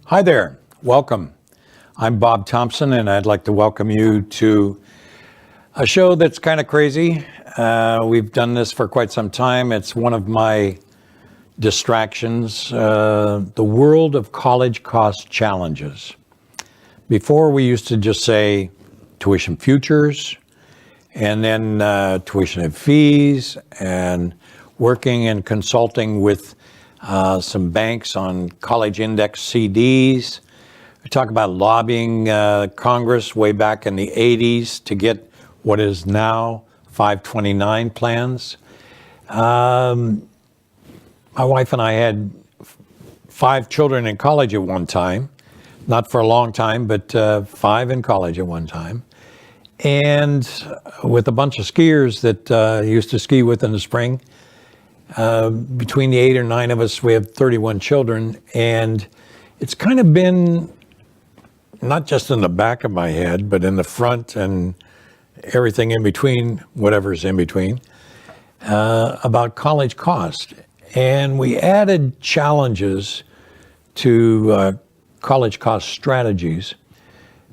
Hi there, welcome. I'm Bob Thompson, and I'd like to welcome you to a show that's kind of crazy. We've done this for quite some time. It's one of my distractions, the world of college cost challenges. Before, we used to just say tuition futures, and then tuition and fees, and working and consulting with some banks on college index CDs. We talk about lobbying Congress way back in the 80s to get what is now 529 plans. My wife and I had 5 children in college at one time, not for a long time, but 5 in college at one time. And with a bunch of skiers that used to ski with in the spring, between the 8 or 9 of us, we have 31 children, and it's kind of been not just in the back of my head, but in the front and everything in between, whatever's in between, about college cost. And we added challenges to college cost strategies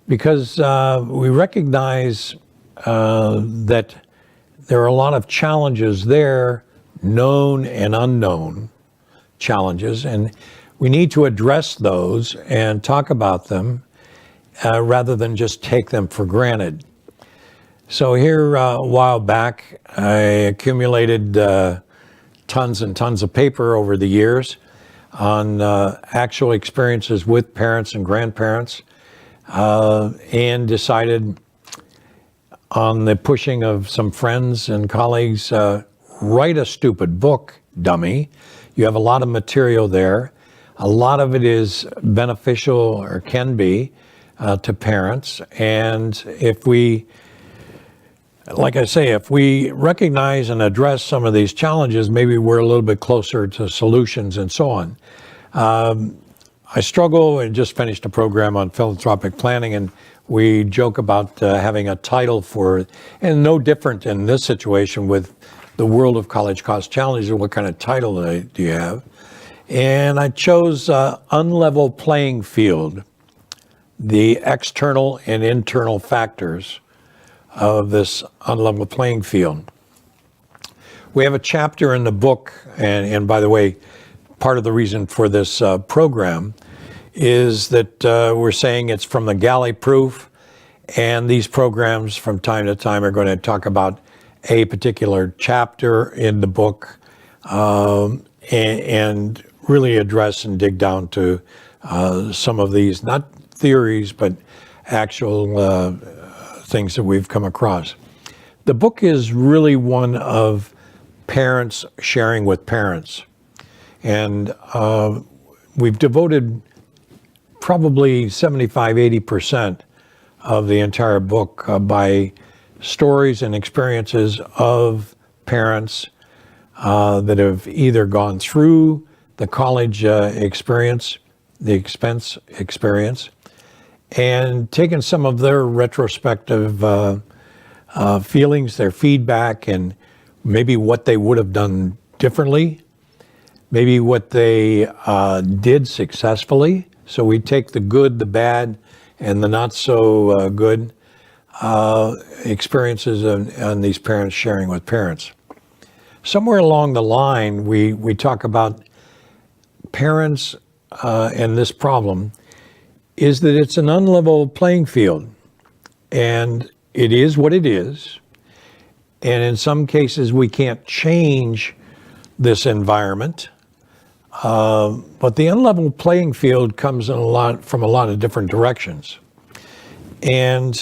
because we recognize that there are a lot of challenges there, known and unknown challenges, and we need to address those and talk about them rather than just take them for granted. So here a while back, I accumulated tons and tons of paper over the years on actual experiences with parents and grandparents, and decided on the pushing of some friends and colleagues, write a stupid book, dummy. You have a lot of material there. A lot of it is beneficial, or can be, to parents. And if we, like I say, if we recognize and address some of these challenges, maybe we're a little bit closer to solutions and so on. I struggle and just finished a program on philanthropic planning, and we joke about having a title for it, and no different in this situation with the world of college cost challenges. What kind of title do you have? And I chose Unlevel Playing Field, the external and internal factors of this unlevel playing field. We have a chapter in the book, and by the way, part of the reason for this program is that we're saying it's from the galley proof, and these programs from time to time are going to talk about a particular chapter in the book, and really address and dig down to some of these, not theories, but actual things that we've come across. The book is really one of parents sharing with parents. And we've devoted probably 75-80% of the entire book by stories and experiences of parents that have either gone through the college experience, the expense experience, and taken some of their retrospective feelings, their feedback, and maybe what they would have done differently, maybe what they did successfully. So we take the good, the bad, and the not so good experiences and these parents sharing with parents. Somewhere along the line, we talk about parents and this problem is that it's an unlevel playing field, and it is what it is. And in some cases, we can't change this environment. But the unlevel playing field comes from a lot of different directions. And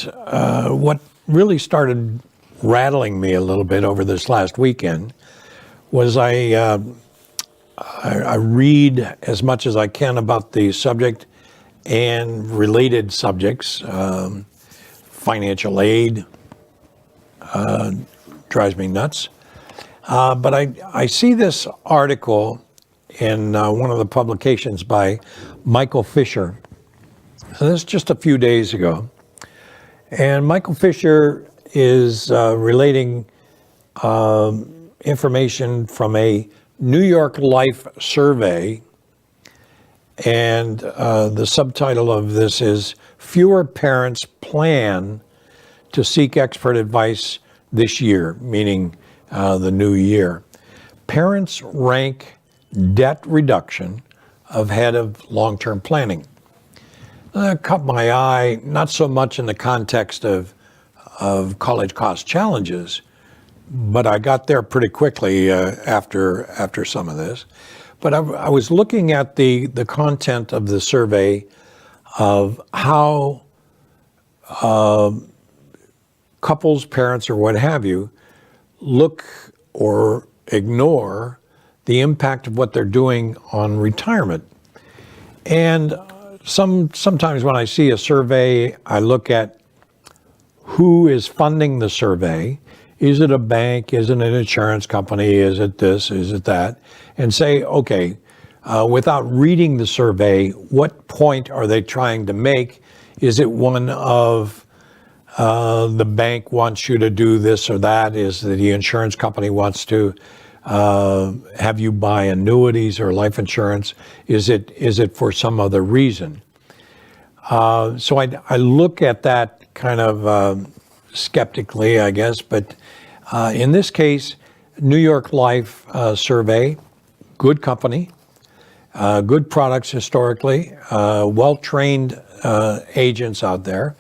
what really started rattling me a little bit over this last weekend was I read as much as I can about the subject and related subjects. Financial aid drives me nuts. But I see this article in one of the publications by Michael Fisher. So this is just a few days ago. And Michael Fisher is relating information from a New York Life survey And the subtitle of this is Fewer Parents Plan to Seek Expert Advice This Year, meaning the new year. Parents rank debt reduction ahead of long-term planning. Caught my eye, not so much in the context of college cost challenges, but I got there pretty quickly after some of this. But I was looking at the content of the survey of how couples, parents, or what have you, look or ignore the impact of what they're doing on retirement. And sometimes when I see a survey, I look at who is funding the survey. Is it a bank? Is it an insurance company? Is it this? Is it that? And say, okay, without reading the survey, what point are they trying to make? Is it one of the bank wants you to do this or that? Is that the insurance company wants to have you buy annuities or life insurance? Is it for some other reason? So I look at that kind of skeptically, I guess. But in this case, New York Life survey, good company, good products historically, well-trained agents out there.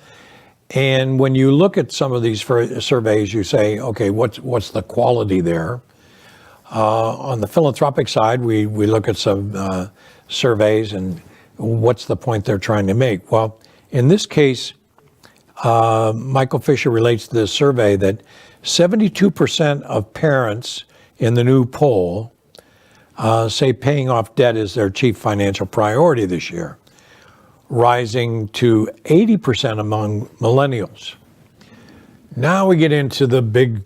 And when you look at some of these surveys, you say, okay, what's the quality there? On the philanthropic side, we look at some surveys and what's the point they're trying to make? Well, in this case, Michael Fisher relates to this survey that 72% of parents in the new poll say paying off debt is their chief financial priority this year, rising to 80% among millennials. Now we get into the big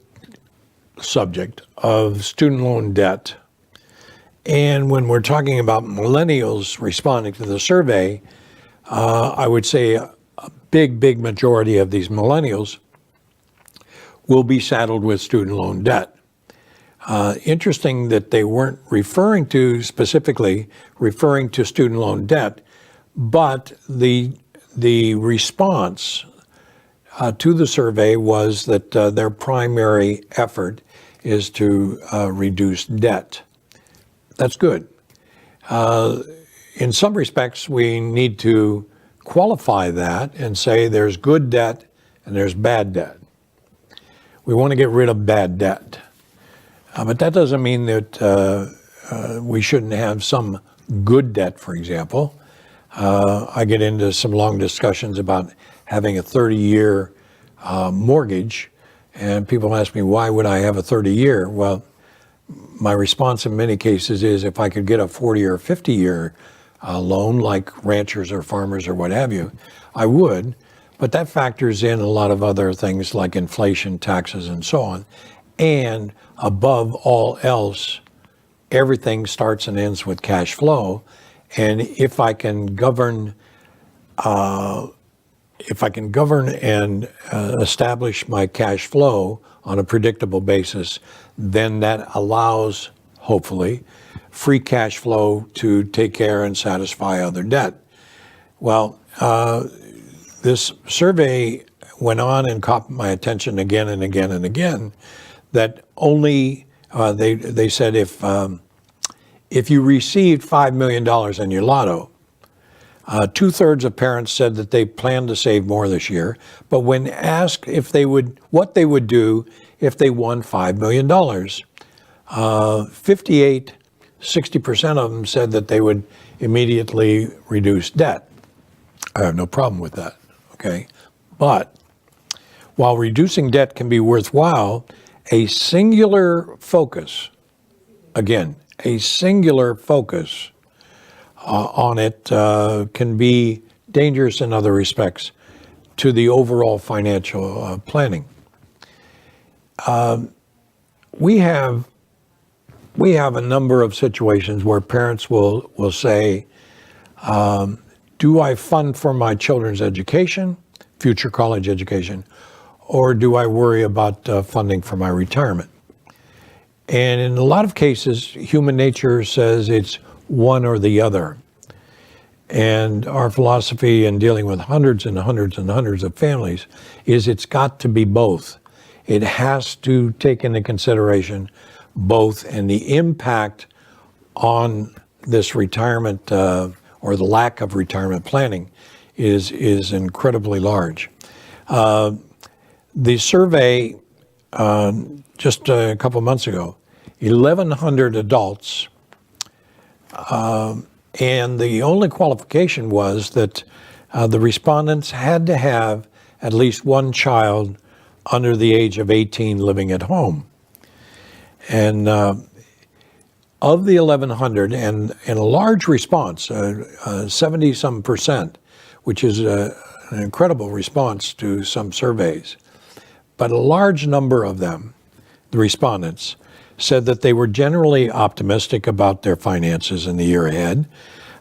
subject of student loan debt. And when we're talking about millennials responding to the survey, I would say a big majority of these millennials will be saddled with student loan debt. Interesting that they weren't specifically referring to student loan debt, but the response to the survey was that their primary effort is to reduce debt. That's good. In some respects, we need to qualify that and say there's good debt and there's bad debt. We want to get rid of bad debt. But that doesn't mean that we shouldn't have some good debt, for example. I get into some long discussions about having a 30-year mortgage, and people ask me, why would I have a 30-year? Well, my response in many cases is if I could get a 40 or 50-year loan, like ranchers or farmers or what have you, I would. But that factors in a lot of other things like inflation, taxes, and so on. And above all else, everything starts and ends with cash flow. And if I can govern and establish my cash flow on a predictable basis, then that allows, hopefully, free cash flow to take care and satisfy other debt. Well, this survey went on and caught my attention again and again and again, that only, they said if you received $5 million in your lotto, 2/3 of parents said that they plan to save more this year, but when asked what they would do if they won $5 million, 60% of them said that they would immediately reduce debt. I have no problem with that, okay? But while reducing debt can be worthwhile, a singular focus on it can be dangerous in other respects to the overall financial planning. We have a number of situations where parents will say, do I fund for my children's education, future college education, or do I worry about funding for my retirement? And in a lot of cases, human nature says it's one or the other. And our philosophy in dealing with hundreds and hundreds and hundreds of families is it's got to be both. It has to take into consideration both, and the impact on this retirement or the lack of retirement planning is incredibly large. The survey just a couple months ago, 1,100 adults, and the only qualification was that the respondents had to have at least one child under the age of 18 living at home. And of the 1,100, and a large response, 70-some percent, which is an incredible response to some surveys, but a large number of them, the respondents, said that they were generally optimistic about their finances in the year ahead,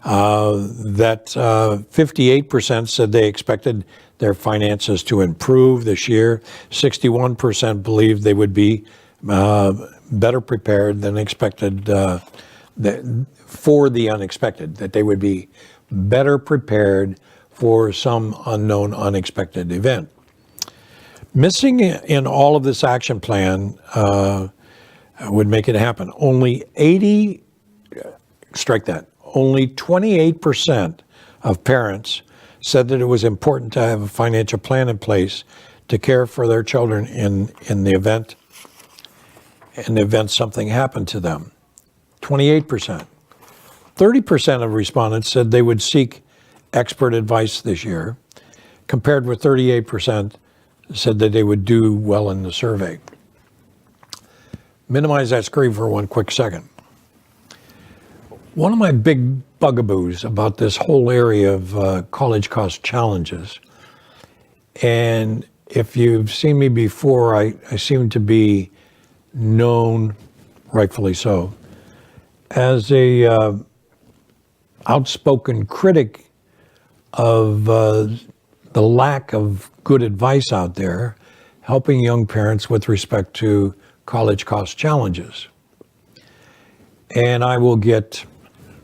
that 58% said they expected their finances to improve this year, 61% believed they would be better prepared than expected for the unexpected, that they would be better prepared for some unknown, unexpected event. Missing in all of this action plan would make it happen. Only 28% of parents said that it was important to have a financial plan in place to care for their children in the event something happened to them. 28%. 30% of respondents said they would seek expert advice this year, compared with 38% said that they would do well in the survey. Minimize that screen for one quick second. One of my big bugaboos about this whole area of college cost challenges, and if you've seen me before, I seem to be known, rightfully so, as a outspoken critic of the lack of good advice out there helping young parents with respect to college cost challenges. And I will get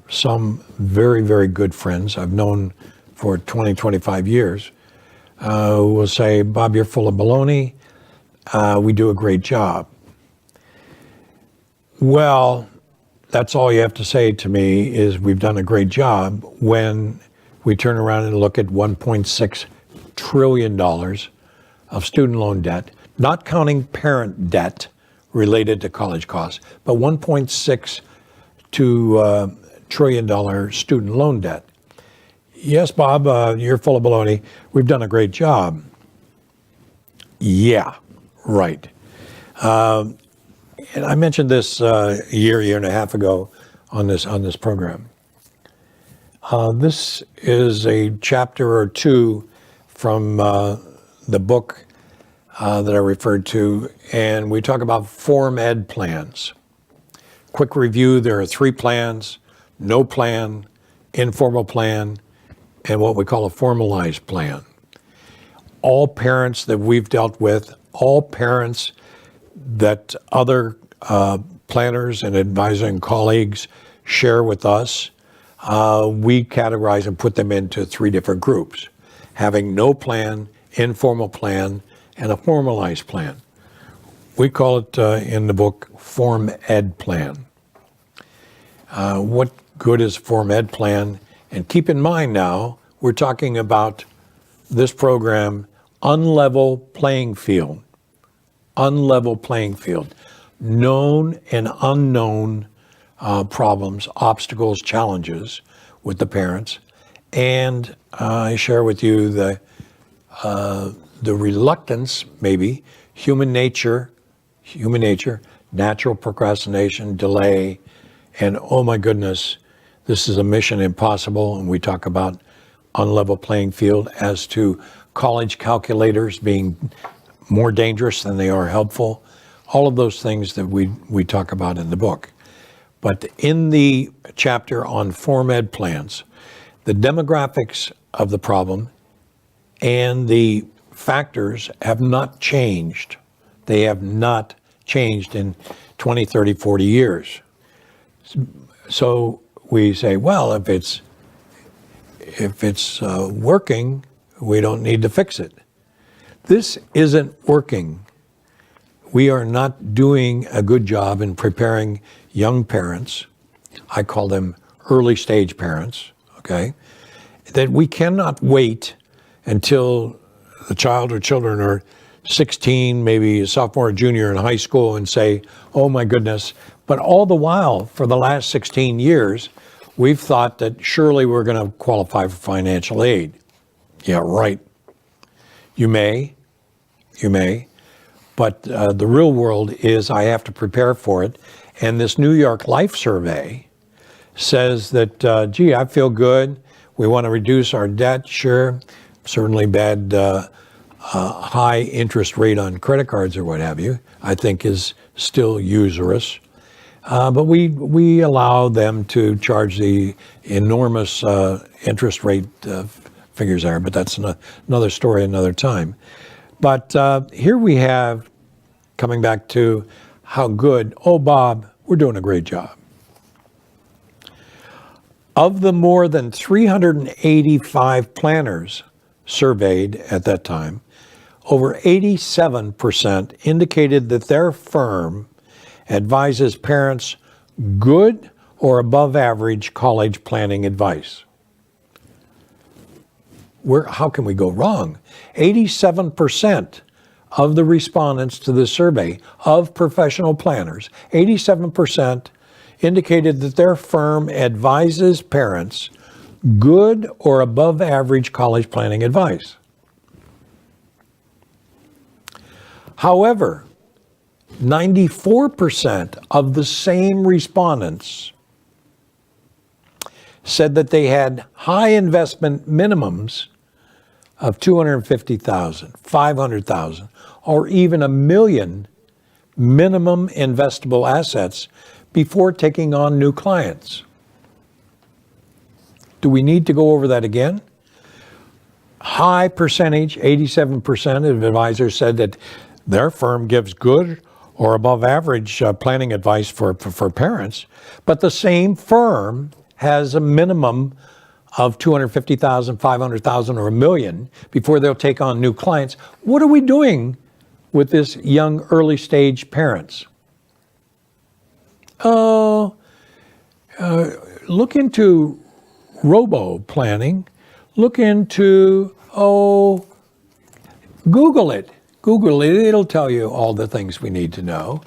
some very, very good friends I've known for 20, 25 years who will say, Bob, you're full of baloney. We do a great job. Well, that's all you have to say to me is we've done a great job when we turn around and look at $1.6 trillion of student loan debt, not counting parent debt related to college costs, but $1.6 trillion student loan debt. Yes, Bob, you're full of baloney. We've done a great job. Yeah, right. And I mentioned this a year and a half ago on this program. This is a chapter or two from the book that I referred to, and we talk about Form Ed plans. Quick review, there are 3 plans: no plan, informal plan, and what we call a formalized plan. All parents that we've dealt with, all parents that other planners and advising colleagues share with us, we categorize and put them into 3 different groups: having no plan, informal plan, and a formalized plan. We call it in the book Form Ed plan. What good is Form Ed plan? And keep in mind now, we're talking about this program, Unlevel playing field. Unlevel playing field. Known and unknown problems, obstacles, challenges with the parents. And I share with you the reluctance, maybe, human nature, natural procrastination, delay, and oh my goodness, this is a mission impossible. And we talk about unlevel playing field as to college calculators being more dangerous than they are helpful. All of those things that we talk about in the book. But in the chapter on Form Ed plans, the demographics of the problem and the factors have not changed. They have not changed in 20, 30, 40 years. So we say, well, if it's if it's working, we don't need to fix it. This isn't working. We are not doing a good job in preparing young parents. I call them early stage parents, okay? That we cannot wait until the child or children are 16, maybe a sophomore or junior in high school and say, oh my goodness. But all the while, for the last 16 years, we've thought that surely we're going to qualify for financial aid. Yeah, right. You may. But the real world is I have to prepare for it. And this New York Life survey says that, gee, I feel good. We want to reduce our debt, sure. Certainly bad high interest rate on credit cards or what have you, I think is still usurious. But we allow them to charge the enormous interest rate figures there, but that's another story another time. But here we have, coming back to how good, oh, Bob, we're doing a great job. Of the more than 385 planners surveyed at that time, over 87% indicated that their firm advises parents good or above average college planning advice. How can we go wrong? 87% of the respondents to this survey of professional planners, 87% indicated that their firm advises parents good or above average college planning advice. However, 94% of the same respondents said that they had high investment minimums of $250,000, $500,000, or even $1 million minimum investable assets before taking on new clients. Do we need to go over that again? High percentage, 87% of advisors said that their firm gives good or above average planning advice for parents, but the same firm has a minimum of $250,000, $500,000, or $1 million before they'll take on new clients. What are we doing with this young early stage parents? Look into robo planning. Look into, Google it. It'll tell you all the things we need to know.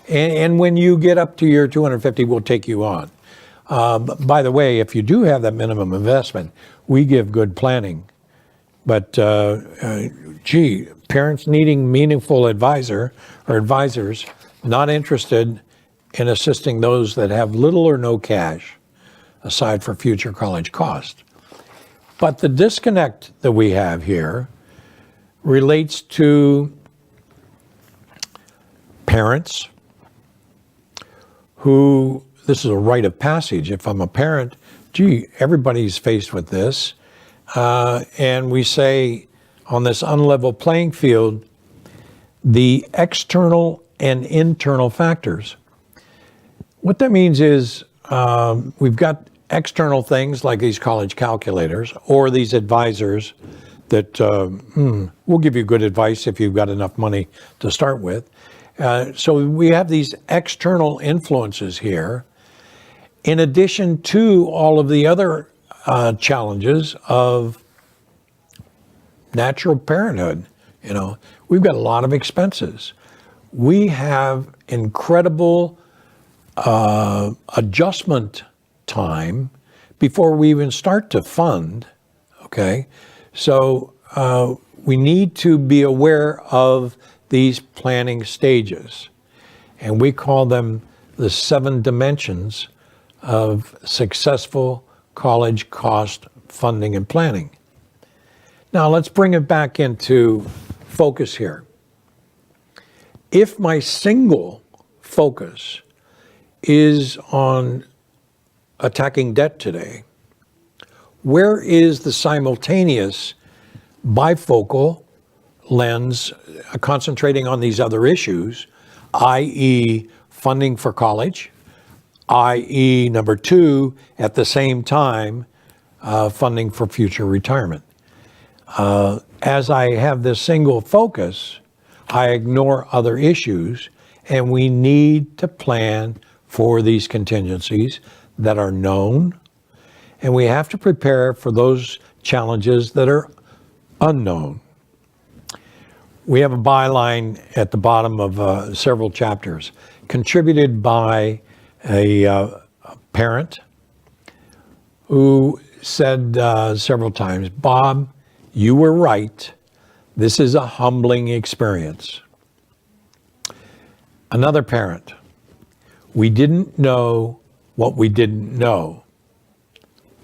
And when you get up to your 250, we'll take you on. By the way, if you do have that minimum investment, we give good planning. But parents needing meaningful advisor or advisors not interested in assisting those that have little or no cash aside for future college cost. But the disconnect that we have here relates to parents who, this is a rite of passage. If I'm a parent, everybody's faced with this. And we say on this unlevel playing field, the external and internal factors. What that means is we've got external things like these college calculators or these advisors that will give you good advice if you've got enough money to start with. So we have these external influences here, in addition to all of the other challenges of natural parenthood. You know, we've got a lot of expenses. We have incredible adjustment time before we even start to fund, okay? So we need to be aware of these planning stages, and we call them the 7 dimensions of successful college cost funding and planning. Now let's bring it back into focus here. If my single focus is on attacking debt today, where is the simultaneous bifocal lens concentrating on these other issues, i.e. funding for college, i.e. number 2, at the same time, funding for future retirement. As I have this single focus, I ignore other issues, and we need to plan for these contingencies that are known, and we have to prepare for those challenges that are unknown. We have a byline at the bottom of several chapters, contributed by a parent who said several times, "Bob, you were right. This is a humbling experience." Another parent, "We didn't know what we didn't know."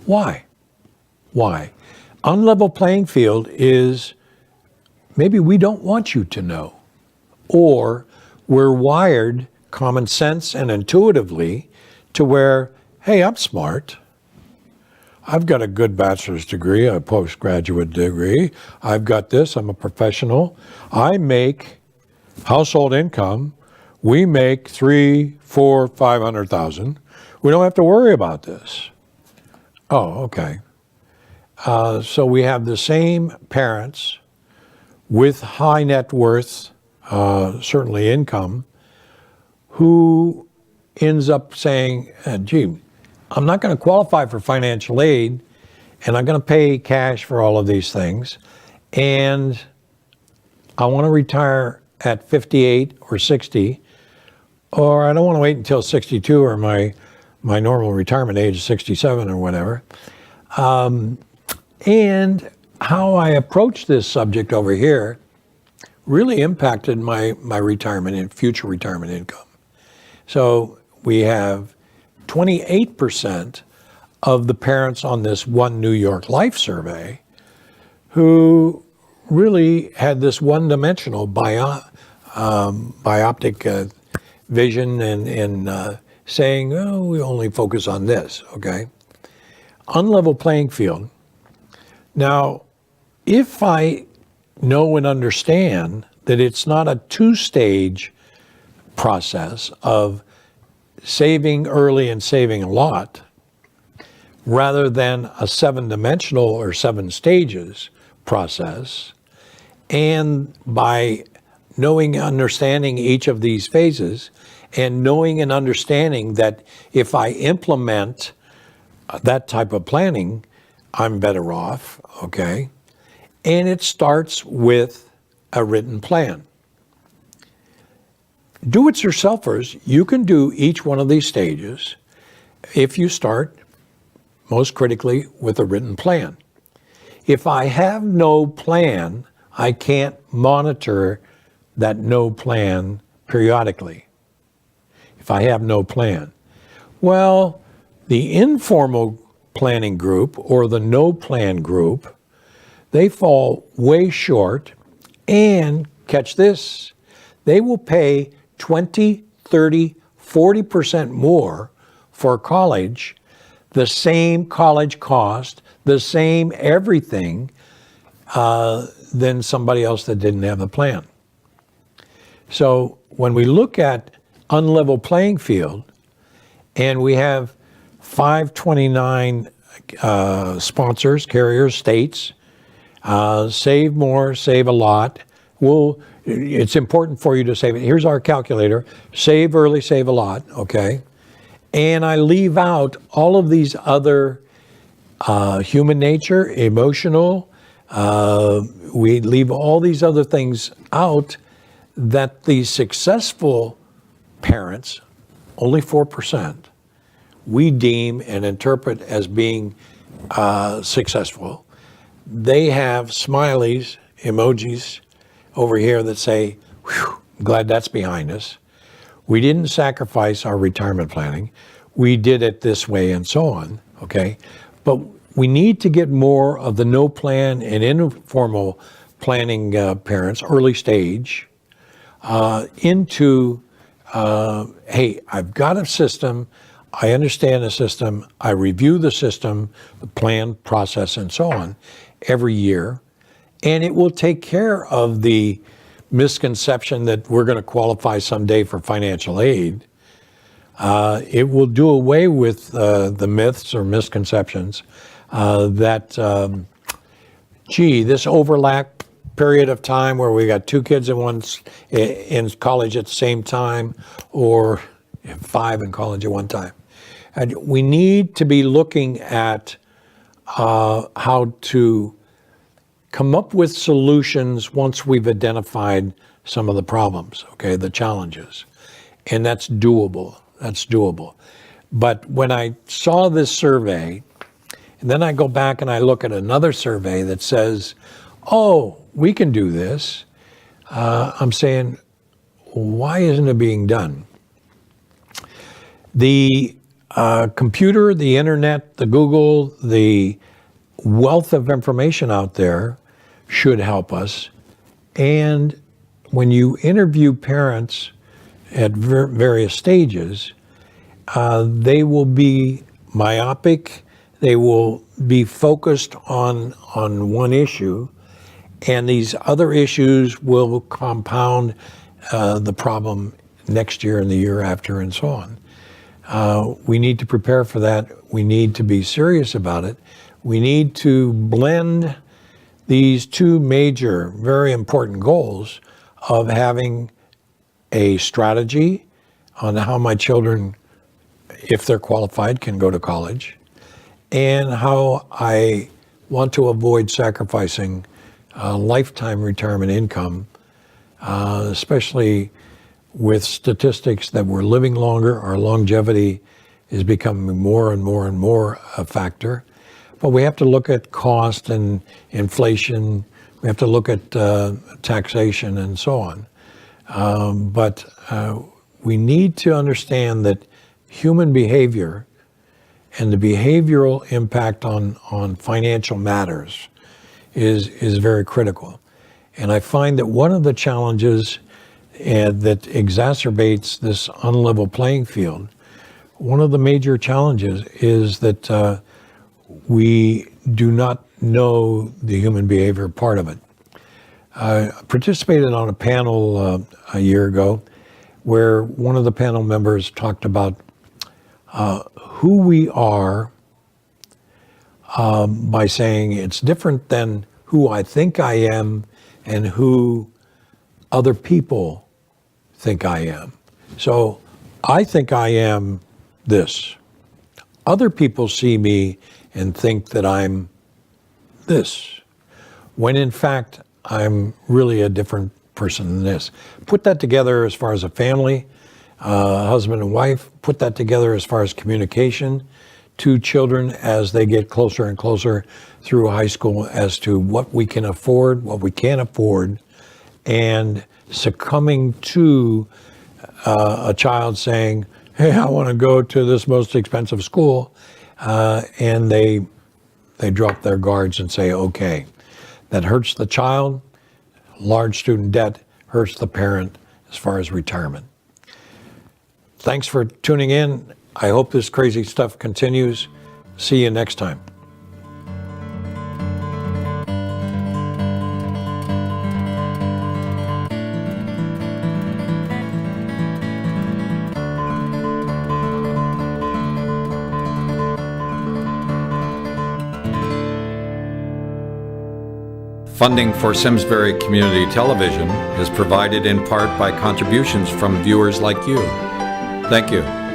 Why? Why? Unlevel playing field is maybe we don't want you to know, or we're wired common sense and intuitively to where, hey, I'm smart. I've got a good bachelor's degree, a postgraduate degree. I've got this, I'm a professional. I make household income. We make 300, 400, 500,000. We don't have to worry about this. Oh, okay. So we have the same parents with high net worth, certainly income, who ends up saying, gee, I'm not going to qualify for financial aid, and I'm going to pay cash for all of these things, and I want to retire at 58 or 60, or I don't want to wait until 62 or my normal retirement age is 67 or whatever. And how I approach this subject over here really impacted my retirement and future retirement income. So we have 28% of the parents on this One New York Life survey who really had this one-dimensional bioptic vision and saying, oh, we only focus on this, okay? Unlevel playing field. Now, if I know and understand that it's not a two-stage process of saving early and saving a lot, rather than a seven-dimensional or 7 stages process, and by knowing and understanding each of these phases, and knowing and understanding that if I implement that type of planning, I'm better off, okay? And it starts with a written plan. Do-it-yourselfers, you can do each one of these stages if you start, most critically, with a written plan. If I have no plan, I can't monitor that no plan periodically. If I have no plan. Well, the informal planning group or the no plan group, they fall way short, and catch this, they will pay 20, 30, 40% more for college, the same college cost, the same everything than somebody else that didn't have a plan. So when we look at unlevel playing field, and we have 529 sponsors, carriers, states, save more, save a lot. It's important for you to save it. Here's our calculator. Save early, save a lot, okay? And I leave out all of these other human nature, emotional, we leave all these other things out that the successful parents, only 4%, we deem and interpret as being successful. They have smileys, emojis over here that say, whew, glad that's behind us. We didn't sacrifice our retirement planning. We did it this way and so on, okay? But we need to get more of the no plan and informal planning parents, early stage, into, hey, I've got a system, I understand the system, I review the system, the plan, process, and so on every year, and it will take care of the misconception that we're going to qualify someday for financial aid. It will do away with the myths or misconceptions Gee, this overlap period of time where we got two kids in college at the same time, or 5 in college at one time. And we need to be looking at how to come up with solutions once we've identified some of the problems, okay, the challenges. And that's doable. That's doable. But when I saw this survey, and then I go back and I look at another survey that says, oh, we can do this, I'm saying, why isn't it being done? The computer, the internet, the Google, the wealth of information out there should help us. And when you interview parents at various stages, they will be myopic, they will be focused on one issue, and these other issues will compound the problem next year and the year after and so on. We need to prepare for that. We need to be serious about it. We need to blend these two major, very important goals of having a strategy on how my children, if they're qualified, can go to college, and how I want to avoid sacrificing lifetime retirement income, especially with statistics that we're living longer. Our longevity is becoming more and more and more a factor. But we have to look at cost and inflation. We have to look at taxation and so on. But we need to understand that human behavior and the behavioral impact on financial matters is very critical. And I find that one of the challenges that exacerbates this unlevel playing field, one of the major challenges is that we do not know the human behavior part of it. I participated on a panel a year ago where one of the panel members talked about who we are by saying it's different than who I think I am and who other people think I am. So I think I am this. Other people see me and think that I'm this, when in fact I'm really a different person than this. Put that together as far as a family, husband and wife, put that together as far as communication to children as they get closer and closer through high school as to what we can afford, what we can't afford, and succumbing to a child saying, hey, I want to go to this most expensive school, and they drop their guards and say, okay. That hurts the child. Large student debt hurts the parent as far as retirement. Thanks for tuning in. I hope this crazy stuff continues. See you next time. Funding for Simsbury Community Television is provided in part by contributions from viewers like you. Thank you.